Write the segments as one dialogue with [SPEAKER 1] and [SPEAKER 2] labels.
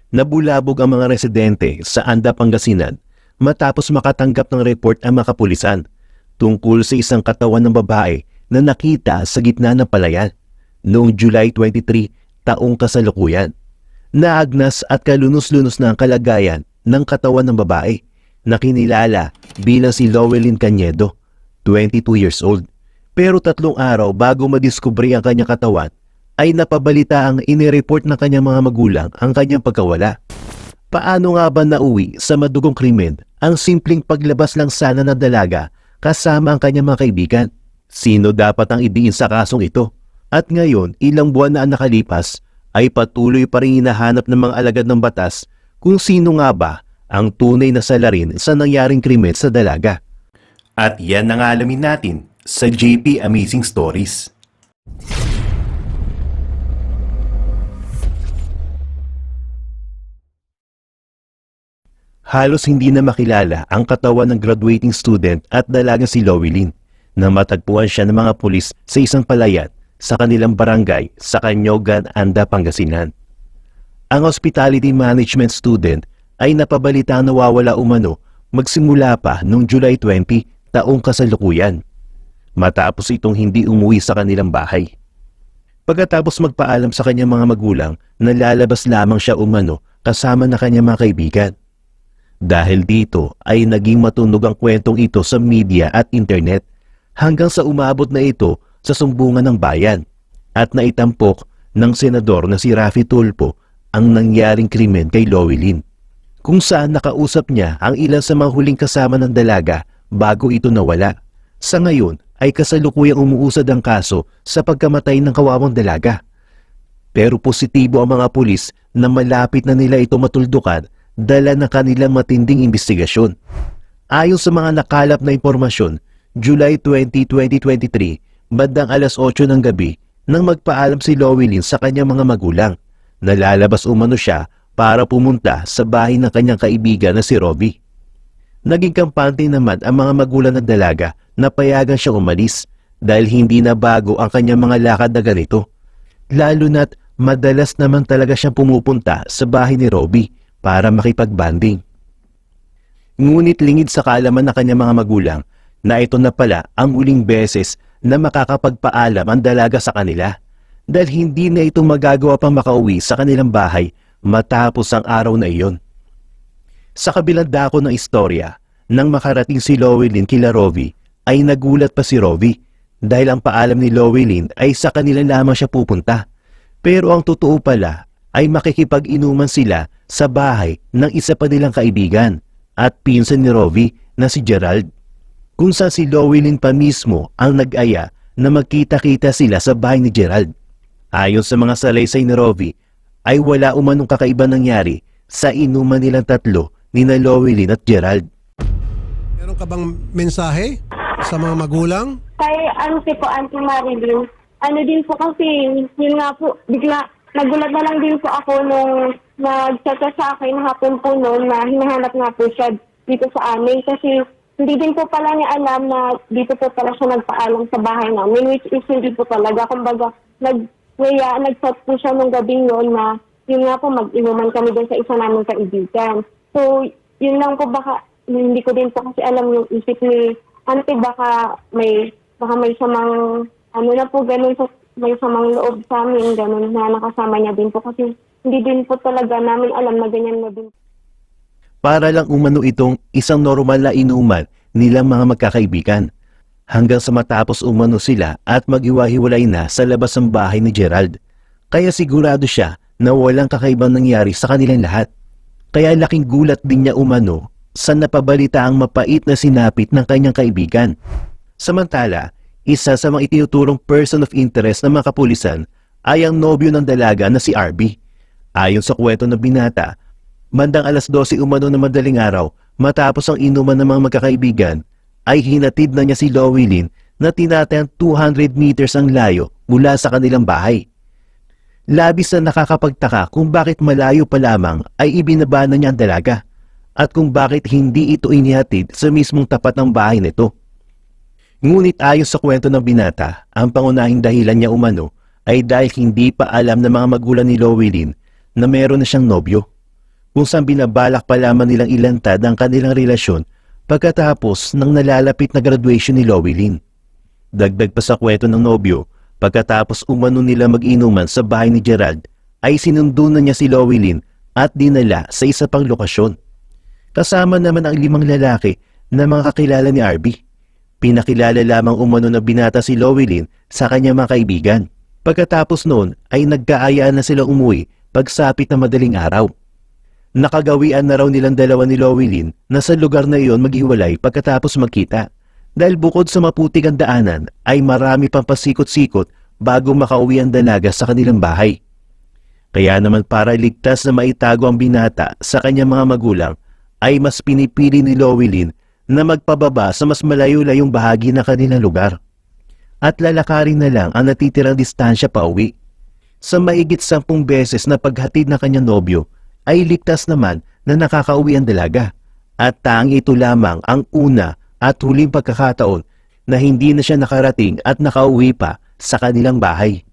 [SPEAKER 1] Nabulabog ang mga residente sa Anda, Pangasinan matapos makatanggap ng report ang mga kapulisan tungkol sa isang katawan ng babae na nakita sa gitna ng palayan noong July 23 taong kasalukuyan. Naagnas at kalunos-lunos na ang kalagayan ng katawan ng babae na kinilala bilang si Lowelyn Cañedo, 22 years old. Pero 3 araw bago madiskubre ang kanyang katawan, ay napabalita ang inireport ng kanyang mga magulang ang kanyang pagkawala. Paano nga ba nauwi sa madugong krimen ang simpleng paglabas lang sana ng dalaga kasama ang kanyang mga kaibigan? Sino dapat ang idiin sa kasong ito? At ngayon, ilang buwan na ang nakalipas, ay patuloy pa rin hinahanap ng mga alagad ng batas kung sino nga ba ang tunay na salarin sa nangyaring krimen sa dalaga. At yan ang alamin natin sa JP Amazing Stories. Halos hindi na makilala ang katawan ng graduating student at dalagang si Lowelyn nang matagpuan siya ng mga pulis sa isang palayan sa kanilang barangay sa Canyogan, Anda, Pangasinan. Ang hospitality management student ay napabalitang nawawala umano magsimula pa noong July 20 taong kasalukuyan matapos itong hindi umuwi sa kanilang bahay. Pagkatapos magpaalam sa kanyang mga magulang na lalabas lamang siya umano kasama na kanyang mga kaibigan. Dahil dito ay naging matunog ang kwentong ito sa media at internet hanggang sa umabot na ito sa sumbungan ng bayan at naitampok ng senador na si Raffy Tulfo ang nangyaring krimen kay Lowelyn, kung saan nakausap niya ang ilan sa mga huling kasama ng dalaga bago ito nawala. Sa ngayon ay kasalukuyang umuusad ang kaso sa pagkamatay ng kawawang dalaga. Pero positibo ang mga pulis na malapit na nila ito matuldukan dala ng kanilang matinding investigasyon. Ayon sa mga nakalap na impormasyon, July 20, 2023, bandang alas 8 ng gabi, nang magpaalam si Lowelyn sa kanyang mga magulang, nalalabas umano siya para pumunta sa bahay ng kanyang kaibigan na si Robbie. Naging kampante naman ang mga magulang ng dalaga na payagan siyang umalis dahil hindi na bago ang kanyang mga lakad na ganito. Lalo na't madalas naman talaga siyang pumupunta sa bahay ni Robbie para makipagbanding. Ngunit lingid sa kaalaman ng kanyang mga magulang na ito na pala ang huling beses na makakapagpaalam ang dalaga sa kanila dahil hindi na ito magagawa pang makauwi sa kanilang bahay matapos ang araw na iyon. Sa kabilang dako ng istorya, nang makarating si Lowelyn kila Robbie, ay nagulat pa si Robbie dahil ang paalam ni Lowelyn ay sa kanila lamang siya pupunta. Pero ang totoo pala ay makikipag-inuman sila sa bahay ng isa pa nilang kaibigan at pinsan ni Robbie na si Gerald, kung saan si Lowelyn pa mismo ang nag-aya na magkita-kita sila sa bahay ni Gerald. Ayon sa mga salaysay ni Robbie, ay wala umanong kakaiba nangyari sa inuman nilang tatlo ni na Lowelyn at Gerald.
[SPEAKER 2] Meron ka bang mensahe sa mga magulang?
[SPEAKER 3] Kay Auntie Marilyn, din po kasi, yun nga po, bigla, nagulat na lang din po ako nung nag-chat sa akin hapon po noon na hinahanap nga po siya dito sa amin kasi hindi din po pala niya alam na dito po pala siya nagpaalam sa bahay namin, which is hindi po talaga. Kumbaga, nag-chat po siya nung gabing noon na yun nga po, mag-inuman kami din sa isa naming kaibigan. So, yun lang po baka, hindi ko din po kasi alam yung isip ni Auntie, baka may samang, na po, ganun, may samang loob sa amin, ganun, na nakasama niya din po kasi hindi din po talaga namin alam na ganyan na din.
[SPEAKER 1] Para lang umano itong isang normal na inuman nilang mga magkakaibigan hanggang sa matapos umano sila at mag-iwahiwalay na sa labas ng bahay ni Gerald. Kaya sigurado siya na walang kakaibang nangyari sa kanilang lahat. Kaya laking gulat din niya umano sa napabalita ang mapait na sinapit ng kanyang kaibigan. Samantala, isa sa mga itinuturong person of interest ng mga kapulisan ay ang nobyo ng dalaga na si RB. Ayon sa kwento ng binata, bandang alas 12 umano na madaling araw matapos ang inuman ng mga magkakaibigan, ay hinatid na niya si Lowelyn na tinatayang 200 meters ang layo mula sa kanilang bahay. Labis na nakakapagtaka kung bakit malayo pa lamang ay ibinaba na niya ang dalaga at kung bakit hindi ito inihatid sa mismong tapat ng bahay nito. Ngunit ayon sa kwento ng binata, ang pangunahing dahilan niya umano ay dahil hindi pa alam ng mga magulang ni Lowelyn na meron na siyang nobyo. kung saan binabalak pa lamang nilang ilantad ang kanilang relasyon pagkatapos ng nalalapit na graduation ni Lowelyn. Dagdag pa sa kwento ng nobyo, pagkatapos umano nila mag-inuman sa bahay ni Gerald, ay sinundo na niya si Lowelyn at dinala sa isa pang lokasyon. Kasama naman ang 5 lalaki na mga kakilala ni RB. Pinakilala lamang umano na binata si Lowelyn sa kanyang mga kaibigan. Pagkatapos noon ay nagkaayaan na sila umuwi pagsapit na madaling araw. Nakagawian na raw nilang dalawa ni Lowelyn na sa lugar na iyon maghiwalay pagkatapos magkita. Dahil bukod sa maputik ang daanan ay marami pang pasikot-sikot bago makauwi ang dalaga sa kanilang bahay. Kaya naman para ligtas na maitago ang binata sa kanyang mga magulang ay mas pinipili ni Lowelyn na magpababa sa mas malayo-layong bahagi ng kanilang lugar at lalakarin na lang ang natitirang distansya pa uwi. Sa mahigit 10 beses na paghatid ng kanyang nobyo ay ligtas naman na nakakauwi ang dalaga at tanging ito lamang ang una at huling pagkakataon na hindi na siya nakarating at nakauwi pa sa kanilang bahay.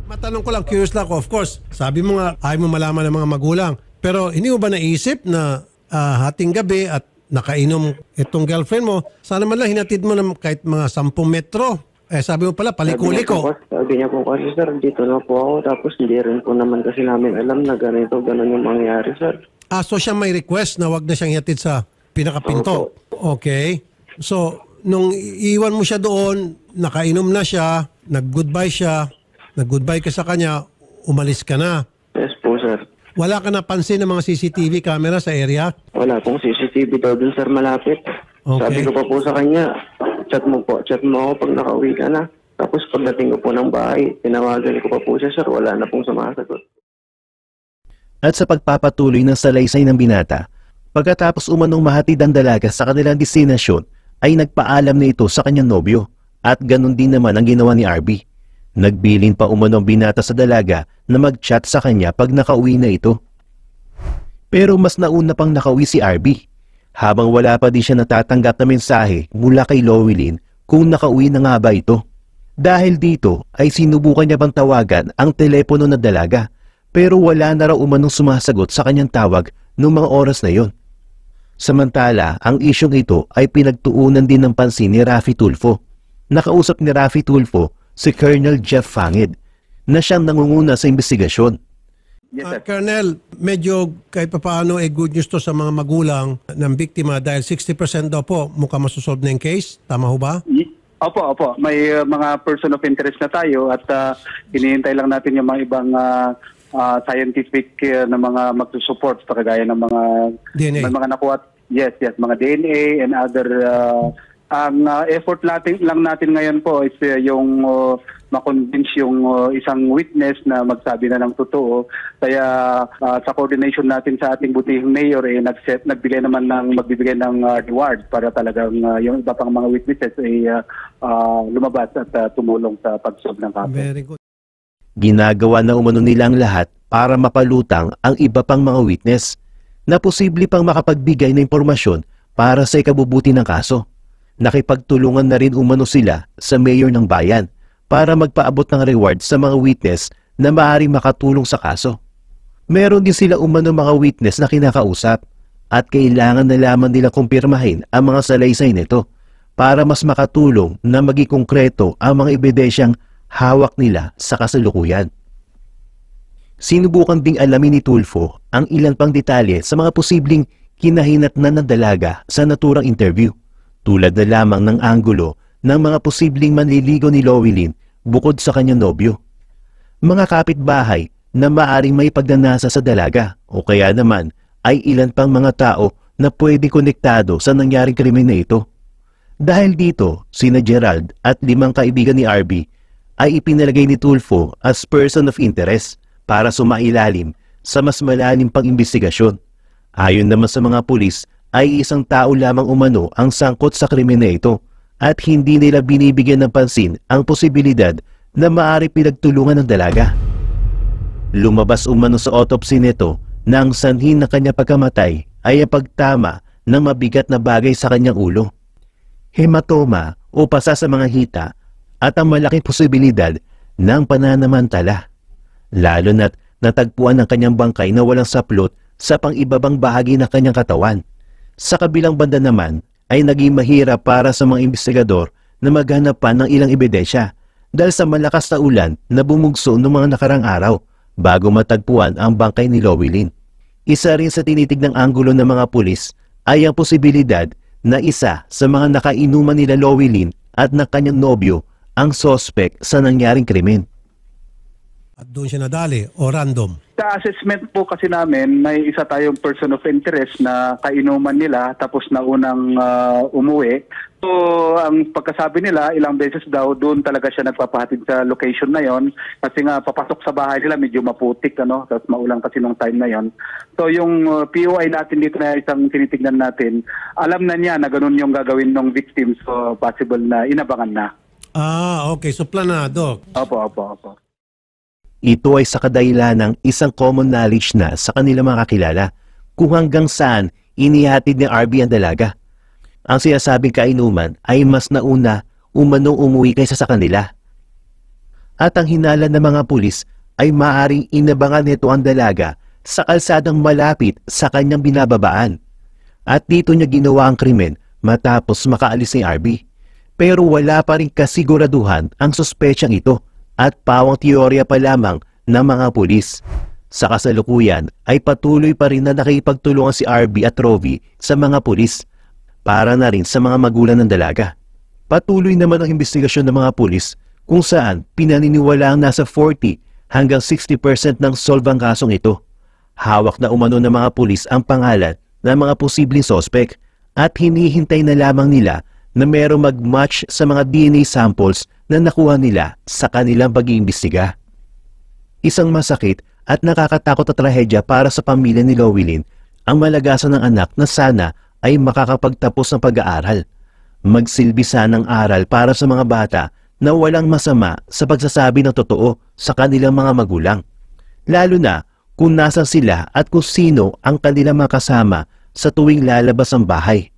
[SPEAKER 2] Matanong ko lang, curious lang ako. Of course, sabi mo nga, ayaw mo malaman ng mga magulang. Pero hindi mo ba naisip na hating gabi at nakainom itong girlfriend mo, sana man lang hinatid mo ng kahit mga 10 metro. Sabi mo pala, paliko-liko.
[SPEAKER 4] Sabi niya po kasi, sir, dito na po ako. Tapos hindi rin po naman kasi namin alam na ganito, ganun yung mangyari, sir.
[SPEAKER 2] So siya may request na wag na siyang hihatid sa pinakapinto. Okay. So, nung iwan mo siya doon, nakainom na siya, nag-goodbye siya, nag-goodbye ka sa kanya, umalis ka na.
[SPEAKER 4] Yes po, sir.
[SPEAKER 2] Wala ka napansin ng mga CCTV camera sa area?
[SPEAKER 4] Wala pong CCTV daw dun, sir, malapit.
[SPEAKER 2] Okay.
[SPEAKER 4] Sabi ko pa po sa kanya, chat mo ako pag nakauwi ka na. Tapos pagdating ko po ng bahay, tinawagan ko pa po siya, sir, wala na pong sumasagot.
[SPEAKER 1] At sa pagpapatuloy ng salaysay ng binata, pagkatapos umanong mahatid ang dalaga sa kanilang destinasyon, ay nagpaalam na ito sa kanyang nobyo at ganun din naman ang ginawa ni RB. Nagbilin pa umanong binata sa dalaga na mag-chat sa kanya pag nakauwi na ito. Pero mas nauna pang nakauwi si RB, habang wala pa din siya natatanggap na mensahe mula kay Lowelyn kung nakauwi na nga ba ito. Dahil dito ay sinubukan niya bang tawagan ang telepono na dalaga, pero wala na raw umanong sumasagot sa kanyang tawag noong mga oras na yon. Samantala, ang isyong ito ay pinagtuunan din ng pansin ni Raffy Tulfo. Nakausap ni Raffy Tulfo si Colonel Jeff Fanged na siyang nangunguna sa investigasyon.
[SPEAKER 4] Yes, sir.
[SPEAKER 2] Colonel, medyo kahit papaano good news to sa mga magulang ng biktima dahil 60% daw po mukhang masusolve na yung case. Tama ho ba?
[SPEAKER 5] Opo. May mga person of interest na tayo at hinihintay lang natin yung mga ibang scientific na mga magsusupport sa kagaya ng mga
[SPEAKER 2] DNA.
[SPEAKER 5] may mga nakuha. Yes, mga DNA and other ang effort lang natin ngayon po is yung ma-convince yung isang witness na magsabi na ng totoo. Kaya sa coordination natin sa ating butihing mayor magbibigay ng reward para talagang yung iba pang mga witnesses ay lumabas at tumulong sa pag-solve ng kaso.
[SPEAKER 2] Very good.
[SPEAKER 1] Ginagawa na umano nila ang lahat para mapalutang ang iba pang mga witness na posible pang makapagbigay ng impormasyon para sa ikabubuti ng kaso. Nakipagtulungan na rin umano sila sa mayor ng bayan para magpaabot ng reward sa mga witness na maaaring makatulong sa kaso. Meron din sila umano mga witness na kinakausap at kailangan na lamang nila kumpirmahin ang mga salaysay nito para mas makatulong na maging konkreto ang mga ebidensyang hawak nila sa kasalukuyan. Sinubukan ding alamin ni Tulfo ang ilan pang detalye sa mga posibleng kinahinatnan ng dalaga sa naturang interview, tulad na lamang ng anggulo ng mga posibleng manliligaw ni Lowelyn bukod sa kanyang nobyo. Mga kapitbahay na maaring may pagnanasa sa dalaga o kaya naman ay ilan pang mga tao na pwede konektado sa nangyaring krimen na ito. Dahil dito, sina Gerald at 5 kaibigan ni RB ay ipinalagay ni Tulfo as person of interest para sumailalim sa mas malalim pang investigasyon. Ayon naman sa mga pulis, ay isang tao lamang umano ang sangkot sa krimen na ito at hindi nila binibigyan ng pansin ang posibilidad na maaari pinagtulungan ng dalaga. Lumabas umano sa autopsy nito na ang sanhin ng kanyang pagkamatay ay ang pagtama ng mabigat na bagay sa kanyang ulo, hematoma o pasa sa mga hita at ang malaking posibilidad ng pananamantala. Lalo na't natagpuan ng kanyang bangkay na walang saplot sa pang-ibabang bahagi ng kanyang katawan. Sa kabilang banda naman ay naging mahirap para sa mga investigador na maghanap pa ng ilang ebidensya dahil sa malakas na ulan na bumugso noong mga nakarang araw bago matagpuan ang bangkay ni Lowelyn. Isa rin sa tinitignang anggulo ng mga pulis ay ang posibilidad na isa sa mga nakainuman nila Lowelyn at ng kanyang nobyo ang sospek sa nangyaring krimen.
[SPEAKER 2] At doon siya nadali o random?
[SPEAKER 5] Sa assessment po kasi namin, may isa tayong person of interest na kainuman nila tapos naunang umuwi. So, ang pagkasabi nila, ilang beses daw, doon talaga siya nagpapahatid sa location na yon. Kasi nga, papasok sa bahay nila, medyo maputik, ano? Tapos maulang kasi nung time na yon. So, yung POI natin dito na isang tinitignan natin, alam na niya na ganun yung gagawin ng victim. So, possible na inabangan na.
[SPEAKER 2] Okay. So, planado.
[SPEAKER 5] Opo.
[SPEAKER 1] Ito ay sa kadahilan ng isang common knowledge na sa kanilang mga kakilala kung hanggang saan inihatid ni RB ang dalaga. Ang sinasabing kainuman ay mas nauna umanong umuwi kaysa sa kanila. At ang hinala ng mga pulis ay maaring inabangan nito ang dalaga sa kalsadang malapit sa kanyang binababaan. At dito niya ginawa ang krimen matapos makaalis ni RB. Pero wala pa rin kasiguraduhan ang suspetsang ito at pawang teorya pa lamang ng mga pulis. Sa kasalukuyan ay patuloy pa rin na nakipagtulungan si RB at Rovi sa mga pulis para na rin sa mga magulang ng dalaga. Patuloy naman ang investigasyon ng mga pulis kung saan pinaniniwala ang nasa 40 hanggang 60% ng solve ang kasong ito. Hawak na umano ng mga pulis ang pangalan ng mga posibleng sospek at hinihintay na lamang nila na merong mag-match sa mga DNA samples na nakuha nila sa kanilang pag-iimbestiga. Isang masakit at nakakatakot na trahedya para sa pamilya ni Lowelyn ang malagasan ng anak na sana ay makakapagtapos ng pag-aaral. Magsilbi sana ng aral para sa mga bata na walang masama sa pagsasabi ng totoo sa kanilang mga magulang. Lalo na kung nasa sila at kung sino ang kanilang mga kasama sa tuwing lalabas ang bahay.